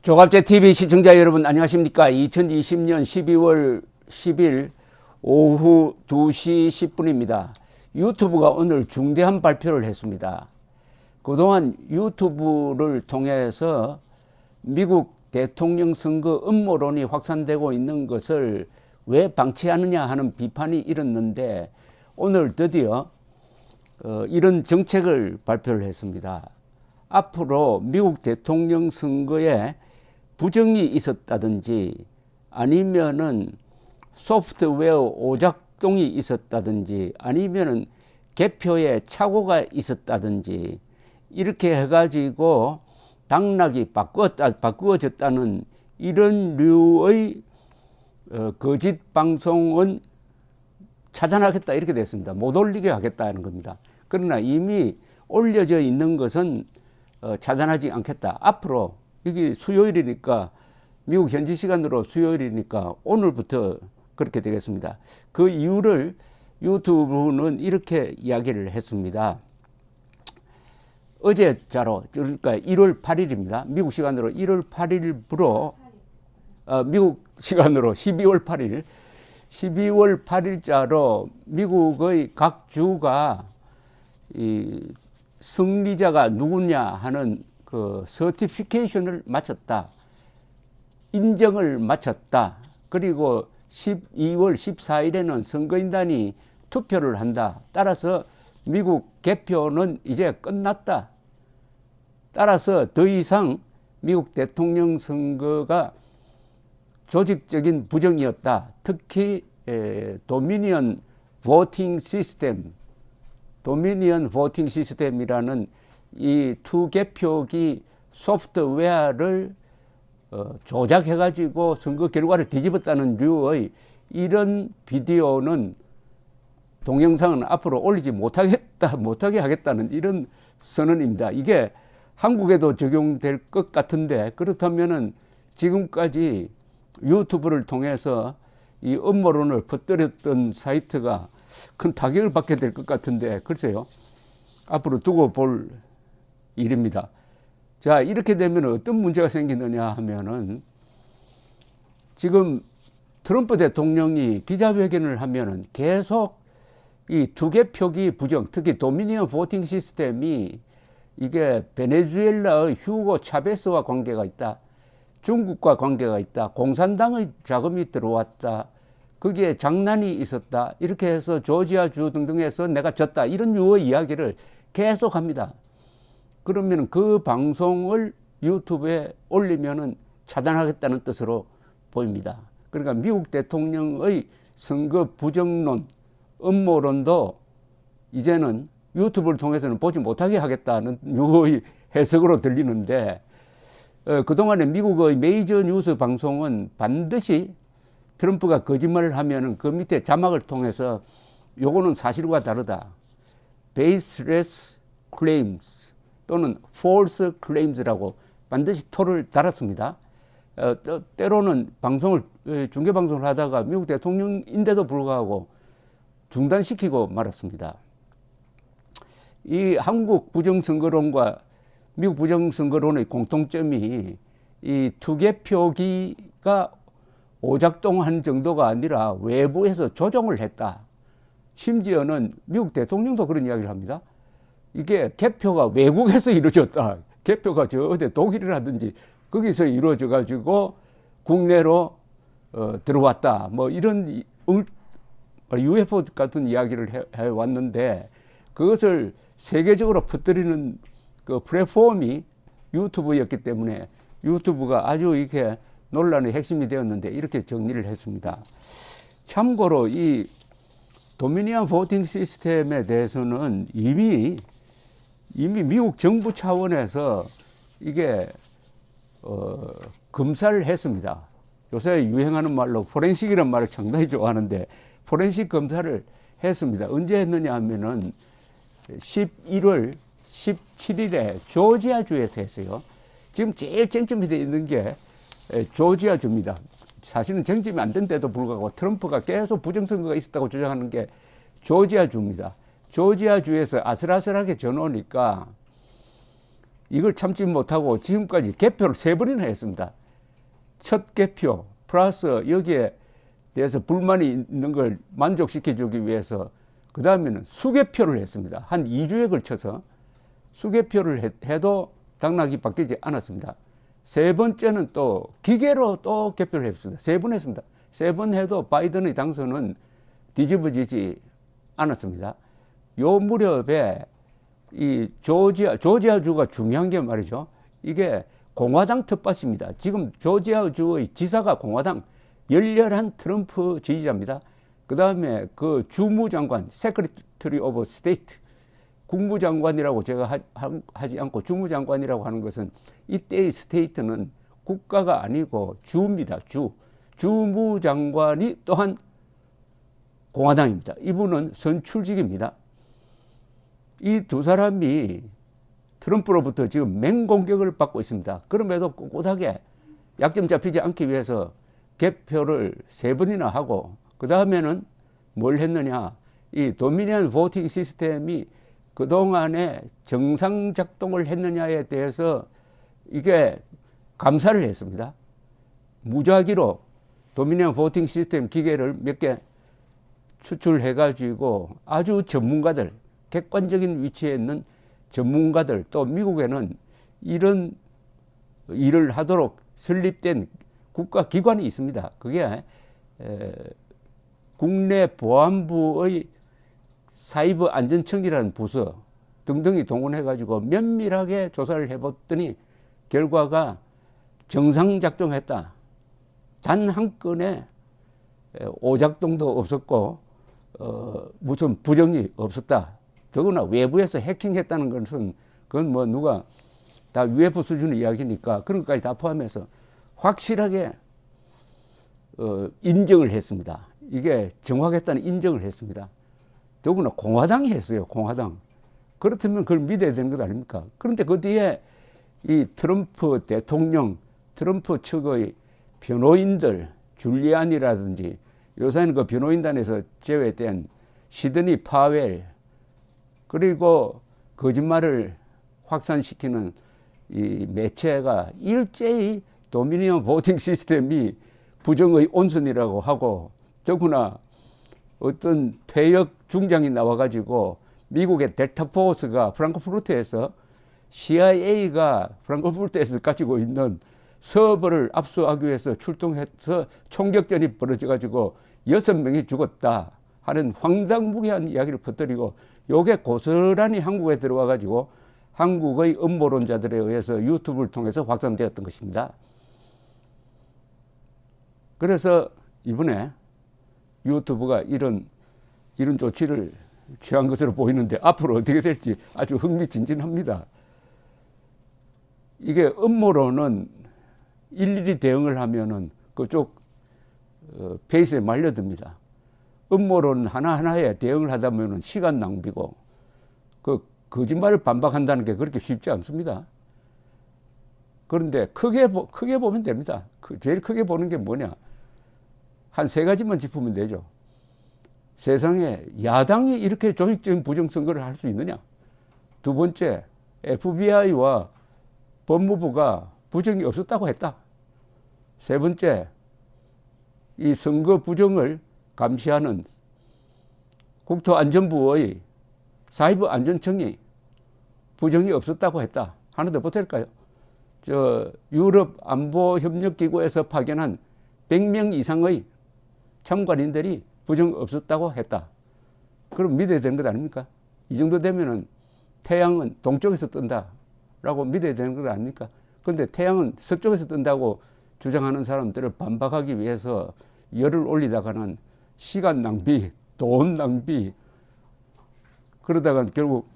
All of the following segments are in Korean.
조갑제 TV 시청자 여러분 안녕하십니까? 2020년 12월 10일 오후 2시 10분입니다. 유튜브가 오늘 중대한 발표를 했습니다. 그동안 유튜브를 통해서 미국 대통령 선거 음모론이 확산되고 있는 것을 왜 방치하느냐 하는 비판이 일었는데 오늘 드디어 이런 정책을 발표를 했습니다. 앞으로 미국 대통령 선거에 부정이 있었다든지 아니면은 소프트웨어 오작동이 있었다든지 아니면은 개표에 착오가 있었다든지 이렇게 해가지고 당락이 바꾸어졌다는 이런 류의 거짓 방송은 차단하겠다 이렇게 됐습니다. 못 올리게 하겠다는 겁니다. 그러나 이미 올려져 있는 것은 차단하지 않겠다. 앞으로 이게 수요일이니까 미국 현지 시간으로 수요일이니까 오늘부터 그렇게 되겠습니다. 그 이유를 유튜브는 이렇게 이야기를 했습니다. 어제자로 그러니까 1월 8일입니다. 미국 시간으로 1월 8일부로 미국 시간으로 12월 8일 12월 8일자로 미국의 각 주가 이 승리자가 누구냐 하는 그 서티피케이션을 마쳤다. 인정을 마쳤다. 그리고 12월 14일에는 선거인단이 투표를 한다. 따라서 미국 개표는 이제 끝났다. 따라서 더 이상 미국 대통령 선거가 조직적인 부정이었다. 특히 도미니언 보팅 시스템이라는 이 투개표기 소프트웨어를 조작해가지고 선거 결과를 뒤집었다는 류의 이런 비디오는 동영상은 앞으로 올리지 못하게 하겠다는 이런 선언입니다. 이게 한국에도 적용될 것 같은데 그렇다면은 지금까지 유튜브를 통해서 이 음모론을 퍼뜨렸던 사이트가 큰 타격을 받게 될 것 같은데 글쎄요. 앞으로 두고 볼 일입니다. 자, 이렇게 되면 어떤 문제가 생기느냐 하면은 지금 트럼프 대통령이 기자회견을 하면은 계속 이 투개표기 부정, 특히 도미니언 보팅 시스템이 이게 베네수엘라의 휴고 차베스와 관계가 있다. 중국과 관계가 있다. 공산당의 자금이 들어왔다. 거기에 장난이 있었다. 이렇게 해서 조지아주 등등에서 내가 졌다. 이런 유의 이야기를 계속 합니다. 그러면 그 방송을 유튜브에 올리면은 차단하겠다는 뜻으로 보입니다. 그러니까 미국 대통령의 선거 부정론, 음모론도 이제는 유튜브를 통해서는 보지 못하게 하겠다는 유의 해석으로 들리는데 그동안에 미국의 메이저 뉴스 방송은 반드시 트럼프가 거짓말을 하면은 그 밑에 자막을 통해서 요거는 사실과 다르다. baseless claims 또는 false claims라고 반드시 토를 달았습니다. 때로는 중계방송을 하다가 미국 대통령인데도 불구하고 중단시키고 말았습니다. 이 한국 부정선거론과 미국 부정선거론의 공통점이 이 투개표기가 오작동한 정도가 아니라 외부에서 조종을 했다. 심지어는 미국 대통령도 그런 이야기를 합니다. 이게 개표가 외국에서 이루어졌다. 개표가 저 어디 독일이라든지 거기서 이루어져 가지고 국내로 들어왔다. 뭐 이런 UFO 같은 이야기를 해왔는데 그것을 세계적으로 퍼뜨리는 그 플랫폼이 유튜브였기 때문에 유튜브가 아주 이렇게 논란의 핵심이 되었는데 이렇게 정리를 했습니다. 참고로 이 도미니언 보팅 시스템에 대해서는 이미 미국 정부 차원에서 이게 검사를 했습니다. 요새 유행하는 말로 포렌식이라는 말을 상당히 좋아하는데 포렌식 검사를 했습니다. 언제 했느냐 하면은 11월 17일에 조지아주에서 했어요. 지금 제일 쟁점이 되어 있는 게 조지아주입니다. 사실은 쟁점이 안 된 데도 불구하고 트럼프가 계속 부정선거가 있었다고 주장하는 게 조지아주입니다. 조지아주에서 아슬아슬하게 져놓으니까 이걸 참지 못하고 지금까지 개표를 3번이나 했습니다. 첫 개표 플러스 여기에 대해서 불만이 있는 걸 만족시켜주기 위해서 그 다음에는 수개표를 했습니다. 한 2주에 걸쳐서 수개표를 해도 당락이 바뀌지 않았습니다. 3번째는 또 기계로 또 개표를 했습니다. 3번 했습니다. 3번 해도 바이든의 당선은 뒤집어지지 않았습니다. 요 무렵에 이 조지아주가 중요한 게 말이죠. 이게 공화당 텃밭입니다. 지금 조지아주의 지사가 공화당 열렬한 트럼프 지지자입니다. 그 다음에 그 주무장관, 세크리터리 오브 스테이트, 국무장관이라고 제가 하지 않고 주무장관이라고 하는 것은 이때의 스테이트는 국가가 아니고 주입니다. 주무장관이 또한 공화당입니다. 이분은 선출직입니다. 이 두 사람이 트럼프로부터 지금 맹공격을 받고 있습니다. 그럼에도 꿋꿋하게 약점 잡히지 않기 위해서 개표를 3번이나 하고 그 다음에는 뭘 했느냐. 이 도미니언 보팅 시스템이 그동안에 정상 작동을 했느냐에 대해서 이게 감사를 했습니다. 무작위로 도미니언 보팅 시스템 기계를 몇 개 추출해가지고 아주 전문가들, 객관적인 위치에 있는 전문가들, 또 미국에는 이런 일을 하도록 설립된 국가기관이 있습니다. 그게 국내보안부의 사이버 안전청이라는 부서 등등이 동원해가지고 면밀하게 조사를 해봤더니 결과가 정상 작동했다. 단 한 건의 오작동도 없었고 무슨 부정이 없었다. 더구나 외부에서 해킹했다는 것은 그건 뭐 누가 다 UFO 수준의 이야기니까 그런 것까지 다 포함해서 확실하게 인정을 했습니다. 이게 정확했다는 인정을 했습니다. 더구나 공화당이 했어요. 공화당. 그렇다면 그걸 믿어야 되는 것 아닙니까? 그런데 그 뒤에 이 트럼프 대통령, 트럼프 측의 변호인들, 줄리안이라든지 요새는 그 변호인단에서 제외된 시드니 파웰, 그리고 거짓말을 확산시키는 이 매체가 일제히 도미니언 보팅 시스템이 부정의 온선이라고 하고, 더구나 어떤 퇴역 중장이 나와가지고 미국의 델타 포스가 프랑크푸르트에서 CIA가 프랑크푸르트에서 가지고 있는 서버를 압수하기 위해서 출동해서 총격전이 벌어져가지고 6명이 죽었다 하는 황당무계한 이야기를 퍼뜨리고, 요게 고스란히 한국에 들어와가지고 한국의 음모론자들에 의해서 유튜브를 통해서 확산되었던 것입니다. 그래서 이번에 유튜브가 이런 조치를 취한 것으로 보이는데 앞으로 어떻게 될지 아주 흥미진진합니다. 이게 음모론은 일일이 대응을 하면은 그쪽 페이스에 말려듭니다. 음모론 하나하나에 대응을 하다 보면 시간 낭비고, 그 거짓말을 반박한다는 게 그렇게 쉽지 않습니다. 그런데 크게 보면 됩니다. 제일 크게 보는 게 뭐냐? 한 3가지만 짚으면 되죠. 세상에 야당이 이렇게 조직적인 부정선거를 할 수 있느냐? 두 번째, FBI와 법무부가 부정이 없었다고 했다. 세 번째, 이 선거 부정을 감시하는 국토안전부의 사이버 안전청이 부정이 없었다고 했다. 하나 더 보탤까요? 유럽 안보협력기구에서 파견한 100명 이상의 참관인들이 부정 없었다고 했다. 그럼 믿어야 되는 것 아닙니까? 이 정도 되면은 태양은 동쪽에서 뜬다라고 믿어야 되는 것 아닙니까? 그런데 태양은 서쪽에서 뜬다고 주장하는 사람들을 반박하기 위해서 열을 올리다가는 시간 낭비, 돈 낭비, 그러다가 결국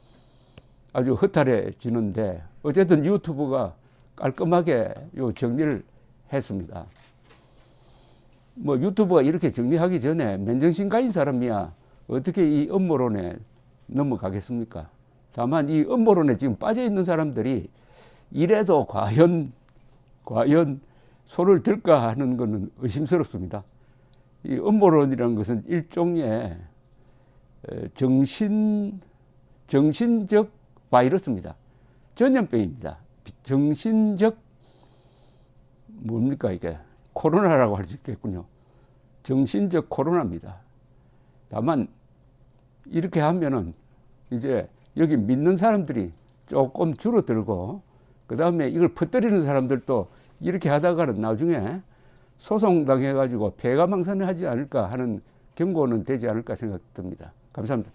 아주 허탈해지는데, 어쨌든 유튜브가 깔끔하게 요 정리를 했습니다. 뭐 유튜브가 이렇게 정리하기 전에 맨정신가인 사람이야 어떻게 이 음모론에 넘어가겠습니까? 다만 이 음모론에 지금 빠져 있는 사람들이 이래도 과연 손을 들까 하는 것은 의심스럽습니다. 이 음모론이라는 것은 일종의 정신적 바이러스입니다. 전염병입니다. 정신적 뭡니까 이게 코로나라고 할 수 있겠군요. 정신적 코로나입니다. 다만 이렇게 하면은 이제 여기 믿는 사람들이 조금 줄어들고 그 다음에 이걸 퍼뜨리는 사람들도 이렇게 하다가는 나중에 소송당해가지고 폐가망신하지 않을까 하는 경고는 되지 않을까 생각됩니다. 감사합니다.